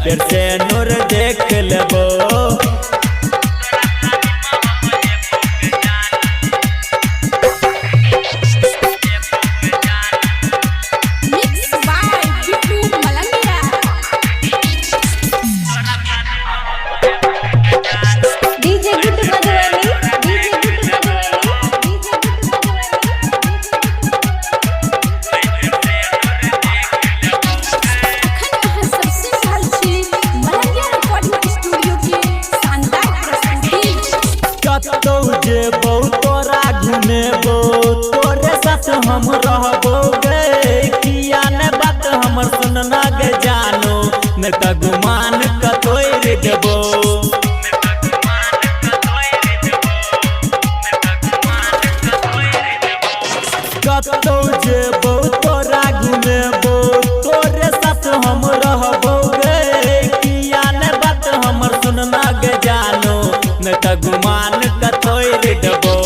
बेर से नूर देख लेबो। जेबो तोरा घुमेबो तोरे साथ हम रहबो गे, किया ने बात हमर सुनना गे जानो, मैं त गुमान कतोर देबो। कतौ जेबो तोरा घुमेबो तोरे साथ हम रहबो गे, किया ने बात हमर सुनना गे जानो, मैं त गुमान कतोर देबो।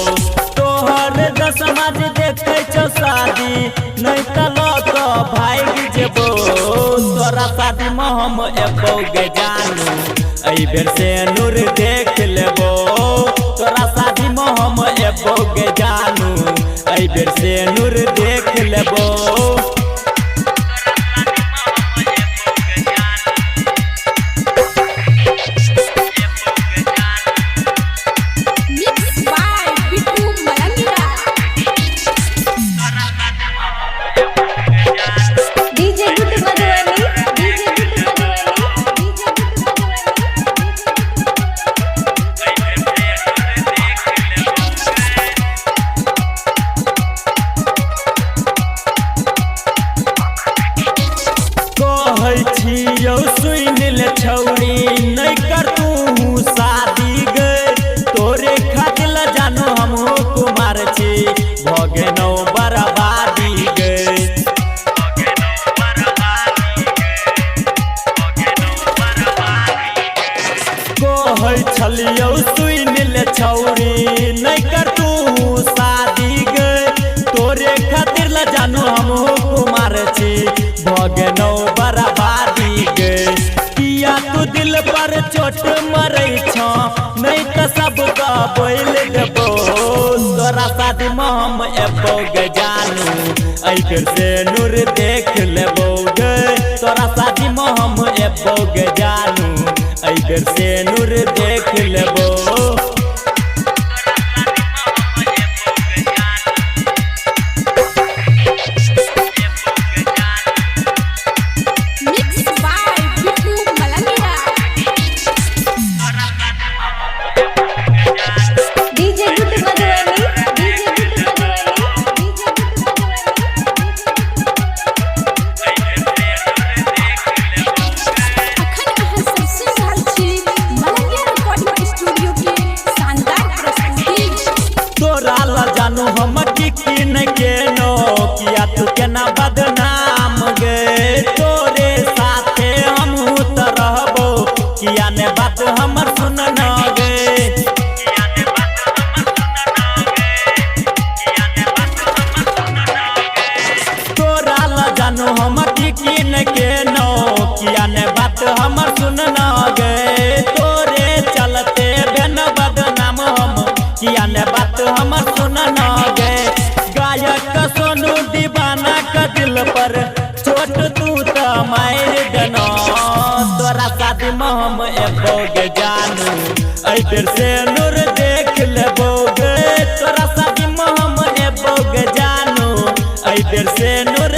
तोहर समाज देखे छो शादी नहीं त लक भाग जेबो, तोरा शादी में हम एबो गे जानू, एहि बेर से नूर देख लेबो। तोरा शादी में हम एबो गे जानू, एहि बेर से नूर देख लेबो। छियौ सुन ले छौरी नहीं कर तू शादी गे, तोरे खातिर ल जानो हम कुमार छी भगे नौ बर्बादी गे। कहै छलियौ सुन ले छौरी नहीं कर तू शादी गे, तोरे खातिर ल जानो हम कुमार छी भगे नौ बर्बादी गे। किया तू दिल पर चोट मरै छ नहीं त सब बोल देबो, तोरा शादी में हम एबो गे जानू, एहि बेर से नूर देख लेबो गे। तोरा शादी में हम एबो गे जानू, एहि बेर से नूर देख लेबो। जानू हम की न केनो, किया तू केना बदनाम गे, तोरे साथे हम त रहबो, किया ने बात हमर सुनना गे। तोरा ल जानू हम की न केनो, किया ने बात हमर सुनना गे, तोरे चलते बेन बदनाम हम, किया ने बात हमर सुनना गे। गायक सोनू दीवाना का दिल पर चोट तू त मार देना, तोरा शादी में हम एबो गे जानू, एहि बेर से नूर देख लेबो गे। तोरा शादी में हम एबो गे जानू, एहि बेर से नूर